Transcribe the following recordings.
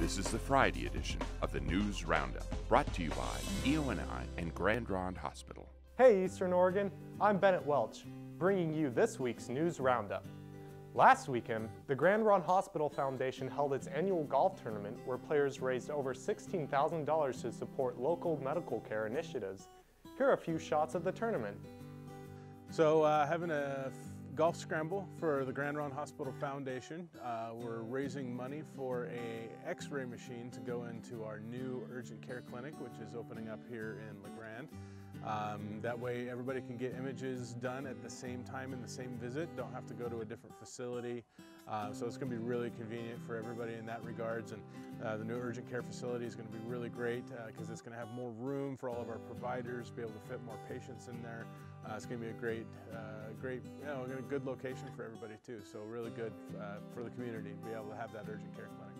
This is the Friday edition of the News Roundup, brought to you by EONI and Grande Ronde Hospital. Hey Eastern Oregon, I'm Bennett Welch, bringing you this week's News Roundup. Last weekend, the Grande Ronde Hospital Foundation held its annual golf tournament where players raised over $16,000 to support local medical care initiatives. Here are a few shots of the tournament. So having a golf scramble for the Grande Ronde Hospital Foundation. We're raising money for a x-ray machine to go into our new urgent care clinic, which is opening up here in La Grande. That way everybody can get images done at the same time in the same visit, don't have to go to a different facility. So it's going to be really convenient for everybody in that regards, and the new urgent care facility is going to be really great because it's going to have more room for all of our providers, be able to fit more patients in there. It's going to be a great, a good location for everybody too, so really good for the community to be able to have that urgent care clinic.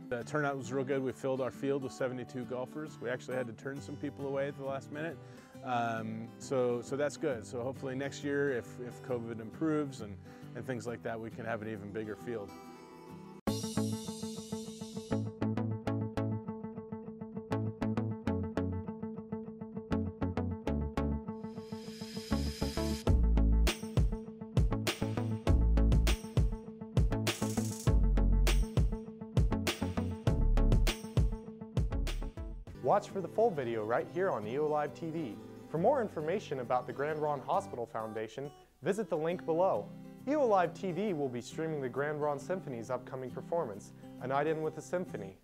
The turnout was real good. We filled our field with 72 golfers. We actually had to turn some people away at the last minute. So that's good. So hopefully next year, if COVID improves and things like that, we can have an even bigger field. Watch for the full video right here on EOAlive TV. For more information about the Grande Ronde Hospital Foundation, visit the link below. EOAlive TV will be streaming the Grande Ronde Symphony's upcoming performance, A Night In with a Symphony.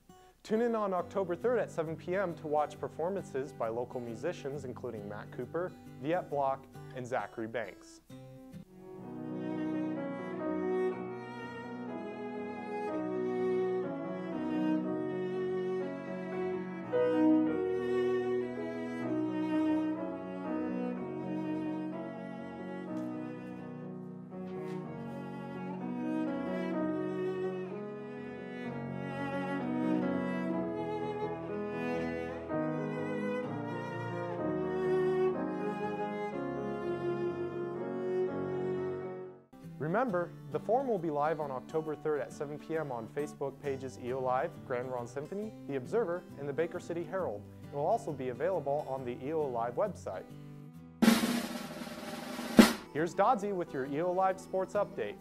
Tune in on October 3rd at 7 p.m. to watch performances by local musicians including Matt Cooper, Viet Block, and Zachary Banks. Remember, the forum will be live on October 3rd at 7 p.m. on Facebook pages EOAlive, Grande Ronde Symphony, The Observer, and the Baker City Herald. It will also be available on the EOAlive website. Here's Dodds with your EOAlive Sports Update.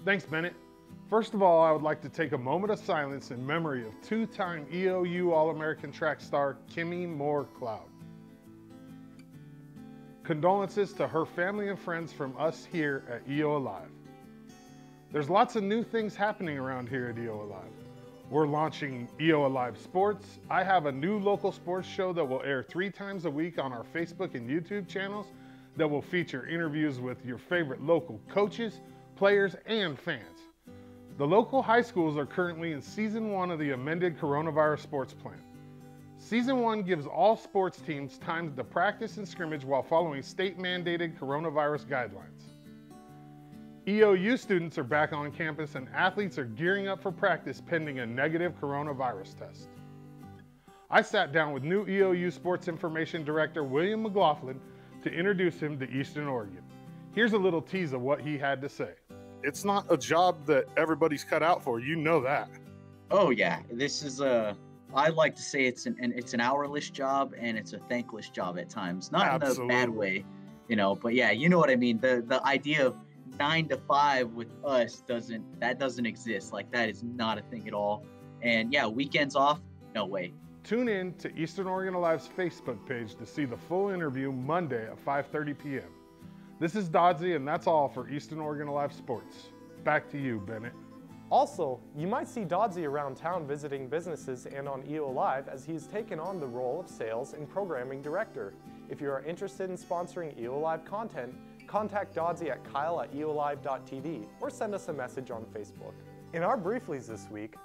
Thanks, Bennett. First of all, I would like to take a moment of silence in memory of two-time EOU All-American track star Kimmy Moore-Cloud. Condolences to her family and friends from us here at EOAlive. There's lots of new things happening around here at EOAlive. We're launching EOAlive Sports. I have a new local sports show that will air 3 times a week on our Facebook and YouTube channels that will feature interviews with your favorite local coaches, players, and fans. The local high schools are currently in Season 1 of the amended coronavirus sports plan. Season 1 gives all sports teams time to practice and scrimmage while following state-mandated coronavirus guidelines. EOU students are back on campus and athletes are gearing up for practice pending a negative coronavirus test. I sat down with new EOU Sports Information Director William McLaughlin to introduce him to Eastern Oregon. Here's a little tease of what he had to say. It's not a job that everybody's cut out for, you know that. Oh yeah, this is I like to say it's an hourless job and it's a thankless job at times. Not Absolutely. In a bad way, but yeah, you know what I mean. The idea of 9 to 5 with us doesn't exist. Like, that is not a thing at all. And yeah, weekends off, no way. Tune in to Eastern Oregon Alive's Facebook page to see the full interview Monday at 5:30 p.m. This is Dodds, and that's all for Eastern Oregon Alive Sports. Back to you, Bennett. Also, you might see Dodds around town visiting businesses and on EOAlive as he's taken on the role of Sales and Programming Director. If you are interested in sponsoring EOAlive content, contact Dodds at kyle@eolive.tv or send us a message on Facebook. In our Brieflies this week,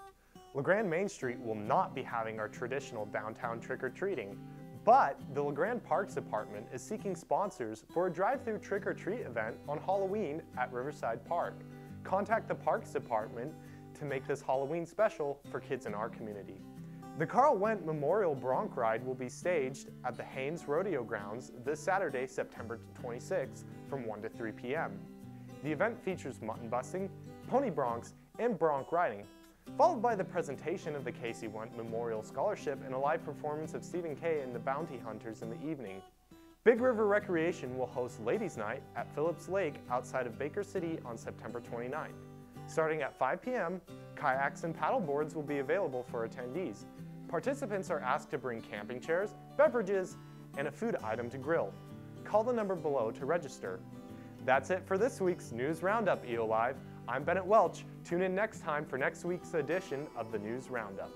La Grande Main Street will not be having our traditional downtown trick-or-treating, but the La Grande Parks Department is seeking sponsors for a drive-through trick-or-treat event on Halloween at Riverside Park. Contact the Parks Department to make this Halloween special for kids in our community. The Carl Wendt Memorial Bronc Ride will be staged at the Haynes Rodeo Grounds this Saturday, September 26th from 1 to 3 p.m. The event features mutton busting, pony broncs, and bronc riding. followed by the presentation of the Casey Went Memorial Scholarship and a live performance of Stephen Kay and the Bounty Hunters in the evening. Big River Recreation will host Ladies' Night at Phillips Lake outside of Baker City on September 29th. Starting at 5 p.m., kayaks and paddle boards will be available for attendees. Participants are asked to bring camping chairs, beverages, and a food item to grill. Call the number below to register. That's it for this week's News Roundup EOLive. I'm Bennett Welch. Tune in next time for next week's edition of the News Roundup.